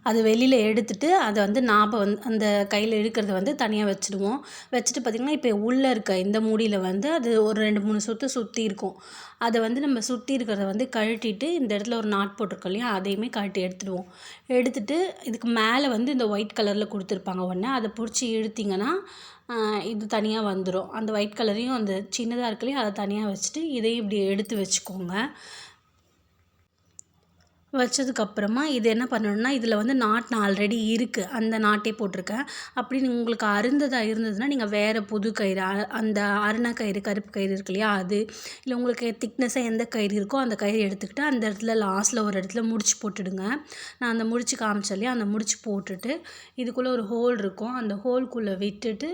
அது வெளியில் எடுத்துட்டு அதை வந்து நாப அந்த கையில் இழுக்கிறத வந்து தனியாக வச்சுடுவோம். வச்சுட்டு பார்த்திங்கன்னா இப்போ உள்ளே இருக்க இந்த மூடியில் வந்து அது ஒரு 2 3 சுற்று சுற்றி இருக்கும். அதை வந்து நம்ம சுற்றி இருக்கிறத வந்து கழட்டிட்டு இந்த இடத்துல ஒரு நாட் போட்டிருக்கோம் இல்லையா, அதையுமே கழட்டி எடுத்துடுவோம். எடுத்துட்டு இதுக்கு மேலே வந்து இந்த ஒயிட் கலரில் கொடுத்துருப்பாங்க ஒன்று, அதை பிடிச்சி இழுத்திங்கன்னா இது தனியாக வந்துடும். அந்த ஒயிட் கலரையும் அந்த சின்னதாக இருக்கு இல்லையா, அதை தனியாக வச்சுட்டு இதையும் இப்படி எடுத்து வச்சுக்கோங்க. வச்சதுக்கப்புறமா இது என்ன பண்ணணும்னா, இதில் வந்து நாட் ஆல்ரெடி இருக்குது, அந்த நாட்டே போட்டிருக்கேன். அப்படி உங்களுக்கு அருந்ததாக இருந்ததுன்னா நீங்கள் வேறு புது கயிறு அந்த அருண கயிறு கருப்பு கயிறு இருக்கு இல்லையா, அது இல்லை உங்களுக்கு திக்னஸாக எந்த கயிறு இருக்கோ அந்த கயிறு எடுத்துக்கிட்டு அந்த இடத்துல லாஸ்ட்டில் ஒரு இடத்துல முடிச்சு போட்டுடுங்க. நான் அந்த முடிச்சு காமிச்சேன் இல்லையா, அந்த முடிச்சு போட்டுட்டு இதுக்குள்ளே ஒரு ஹோல் இருக்கும், அந்த ஹோல்குள்ளே விட்டுட்டு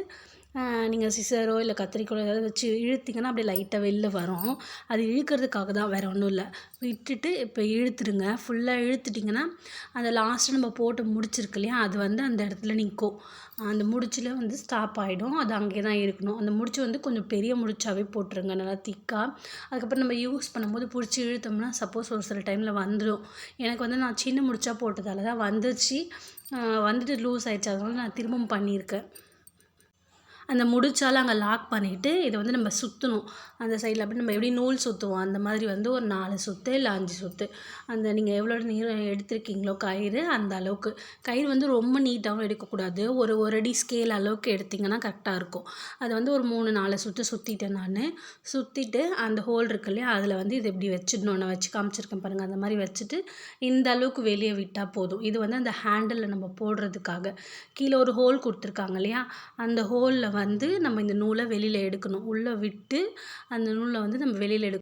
நீங்கள் சிசரோ இல்லை கத்திரிக்கோலோ ஏதாவது வச்சு இழுத்திங்கன்னா அப்படியே லைட்டாக வெளில வரும். அது இழுக்கிறதுக்காக தான், வேறு ஒன்றும் இல்லை. விட்டுட்டு இப்போ இழுத்துடுங்க. ஃபுல்லாக இழுத்துட்டிங்கன்னா அந்த லாஸ்ட்டு நம்ம போட்டு முடிச்சிருக்கு இல்லையா, அது வந்து அந்த இடத்துல நிற்கும். அந்த முடிச்சில் வந்து ஸ்டாப் ஆகிடும். அது அங்கே தான் இருக்கணும். அந்த முடிச்சு வந்து கொஞ்சம் பெரிய முடிச்சாவே போட்டுருங்க, நல்லா திக்காக. அதுக்கப்புறம் நம்ம யூஸ் பண்ணும்போது பிடிச்சி இழுத்தோம்னா சப்போஸ் ஒரு சில டைமில் வந்துடும். எனக்கு வந்து நான் சின்ன முடிச்சா போட்டதால தான் வந்துச்சு, வந்துட்டு லூஸ் ஆகிடுச்சு, அதனால நான் திரும்பவும் பண்ணியிருக்கேன். அந்த முடிச்சால் அங்கே லாக் பண்ணிவிட்டு இதை வந்து நம்ம சுற்றணும். அந்த சைடில் அப்படி நம்ம எப்படி நூல் சுற்றுவோம் அந்த மாதிரி வந்து ஒரு 4 சுற்று இல்லை 5 சுற்று, அந்த நீங்கள் எவ்வளோ நீளம் எடுத்திருக்கீங்களோ கயிறு அந்த அளவுக்கு. கயிறு வந்து ரொம்ப நீட்டாகவும் எடுக்கக்கூடாது, ஒரு அடி ஸ்கேல் அளவுக்கு எடுத்திங்கன்னா கரெக்டாக இருக்கும். அதை வந்து ஒரு 3 4 சுற்று சுற்றிட்டேன் நான். சுற்றிட்டு அந்த ஹோல் இருக்கு இல்லையா, அதில் வந்து இது இப்படி வச்சிடணும். நான் வச்சு காமிச்சிருக்கேன் பாருங்கள், அந்த மாதிரி வச்சுட்டு இந்த அளவுக்கு வெளியே விட்டால் போதும். இது வந்து அந்த ஹேண்டிலில் நம்ம போடுறதுக்காக. கீழே ஒரு ஹோல் கொடுத்துருக்காங்க இல்லையா, அந்த ஹோலில் வந்து நம்ம இந்த நூலை வெளியில் எடுக்கணும். உள்ளே விட்டு அந்த நூலை வந்து நம்ம வெளியில் எடுக்கணும்.